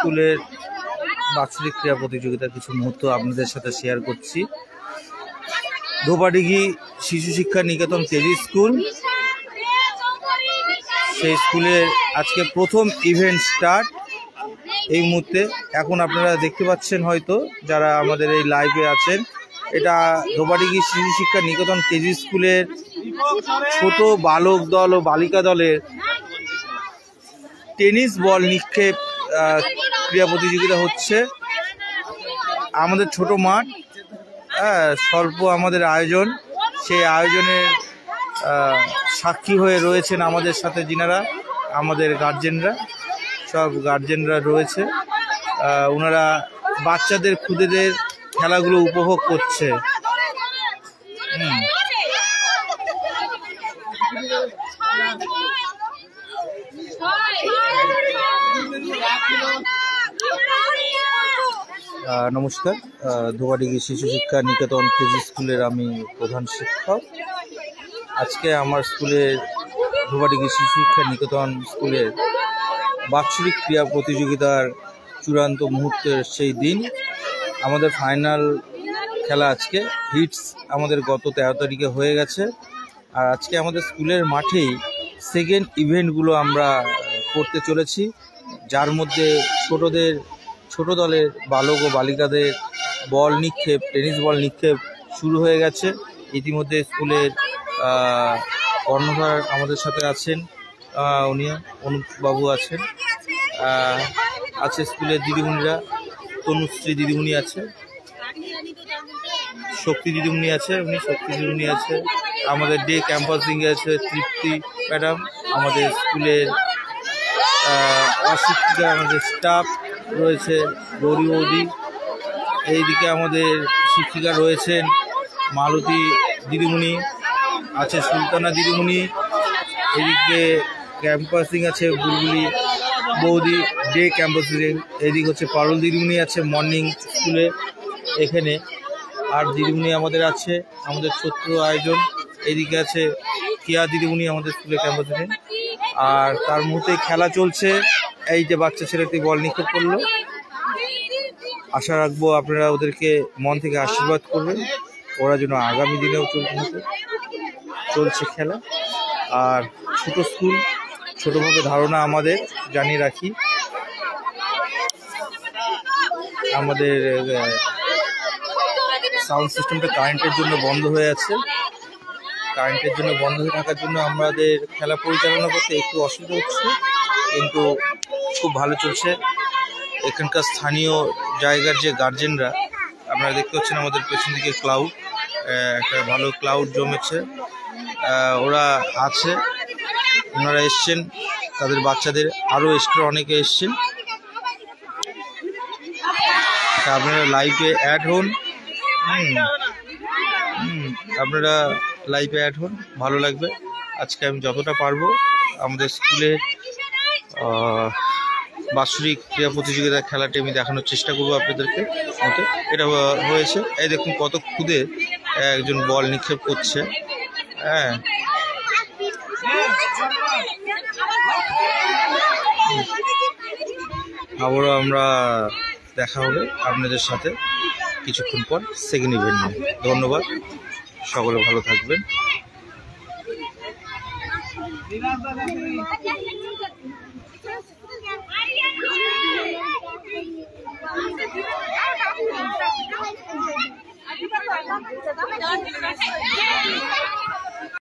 স্কুলের বাৎসরিক ক্রীড়া প্রতিযোগিতার কিছু মুহূর্ত আপনাদের সাথে শেয়ার করছি। ধোপাডিঘি শিশু শিক্ষা নিকেতন কেজি স্কুল, সেই স্কুলের আজকে প্রথম ইভেন্ট স্টার্ট এই মুহূর্তে। এখন আপনারা দেখতে পাচ্ছেন হয়তো যারা আমাদের এই লাইভে আছেন, এটা ধোপাডিঘি শিশু শিক্ষা নিকেতন কেজি স্কুলের ছোট বালক দল ও বালিকা দলের টেনিস বল নিক্ষেপ ক্রীড়া প্রতিযোগিতা হচ্ছে। আমাদের ছোট মাঠ, স্বল্প আমাদের আয়োজন, সেই আয়োজনের সাক্ষী হয়ে রয়েছেন আমাদের সাথে যিনারা, আমাদের গার্জেনরা, সব গার্জেনরা রয়েছে। ওনারা বাচ্চাদের খুদেদের খেলাগুলো উপভোগ করছে। নমস্কার, ধোপাডিঘি শিশু শিক্ষা নিকেতন কেজি স্কুলের আমি প্রধান শিক্ষক। আজকে আমার স্কুলের ধোপাডিঘি শিশু শিক্ষা নিকেতন স্কুলের বাৎসরিক ক্রীড়া প্রতিযোগিতার চূড়ান্ত মুহূর্তের সেই দিন। আমাদের ফাইনাল খেলা আজকে, হিটস আমাদের গত 13 তারিখে হয়ে গেছে। আর আজকে আমাদের স্কুলের মাঠেই সেকেন্ড ইভেন্টগুলো আমরা করতে চলেছি, যার মধ্যে ছোট দলের বালক ও বালিকাদের বল নিক্ষেপ, টেনিস বল নিক্ষেপ শুরু হয়ে গেছে। ইতিমধ্যে স্কুলের কর্ণধার আমাদের সাথে আছেন, উনি অনুপবাবু আছেন, আছে স্কুলের দিদিমণিরা, তনুশ্রী দিদিমণি আছে, শক্তি দিদিমণি আছে, শক্তি দিদিমণি আছে, আমাদের ডে ক্যাম্পাসিং আছে তৃপ্তি ম্যাডাম, আমাদের স্কুলের অশিক্ষিকা আমাদের স্টাফ রয়েছে গৌরী বৌদি, এইদিকে আমাদের শিক্ষিকা রয়েছেন মালতী দিদিমণি, আছে সুলতানা দিদিমণি, এদিকে ক্যাম্পাসিং আছে বুলবুলি বৌদি, ডে ক্যাম্পাসিং, এদিকে হচ্ছে পারুল দিদিমণি আছে মর্নিং স্কুলে এখানে, আর দিদিমণি আমাদের আছে আমাদের ছোট্ট আয়োজন, এদিকে আছে কিয়া দিদিমণি আমাদের স্কুলে ক্যাম্পাসিং। আর তার মুহূর্তে খেলা চলছে। এই যে বাচ্চা ছেলেটি বল নিক্ষেপ করলো, আশা রাখবো আপনারা ওদেরকে মন থেকে আশীর্বাদ করবেন, ওরা যেন আগামী দিনেও চলছে খেলা। আর ছোট স্কুল, ছোটোভাবে ধারণা আমাদের জানিয়ে রাখি, আমাদের সাউন্ড সিস্টেমটা কারেন্টের জন্য বন্ধ হয়ে আছে। কারেন্টের জন্য বন্ধ হয়ে থাকার জন্য আমাদের খেলা পরিচালনা করতে একটু অসুবিধা হচ্ছে, কিন্তু খুব ভালো চলছে। এখানকার স্থানীয় জায়গার যে গার্জেনরা, আপনারা দেখতে পাচ্ছেন আমাদের পেছন দিকে ক্লাউড, একটা ভালো ক্লাউড জমেছে, ওরা আছে, ওনারা এসছেন, তাদের বাচ্চাদের আরও এক্সট্রা অনেকে এসছেন। আপনারা লাইভে অ্যাড হন, আপনারা লাইভে অ্যাড হন, ভালো লাগবে। আজকে আমি যতটা পারবো আমাদের স্কুলে বাৎসরিক ক্রীড়া প্রতিযোগিতার খেলাটি আমি দেখানোর চেষ্টা করবো আপনাদেরকে। এটা হয়েছে, এই দেখুন কত খুদে একজন বল নিক্ষেপ করছে। হ্যাঁ, আবারও আমরা দেখা হবে আপনাদের সাথে কিছুক্ষণ পর সেকেন্ড ইভেন্ট নিয়ে। ধন্যবাদ, সকলে ভালো থাকবেন। Yeah.